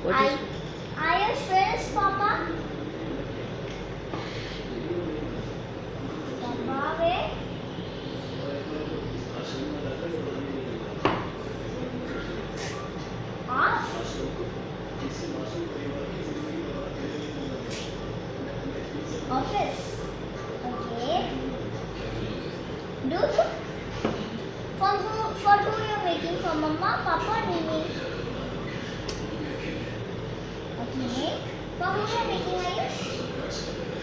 What is Ayush, where is Papa? Papa, where? Off? Office. Okay. Do. For who you're making? For Mama, Papa, Nini? Okay. For who you're making, Ayush?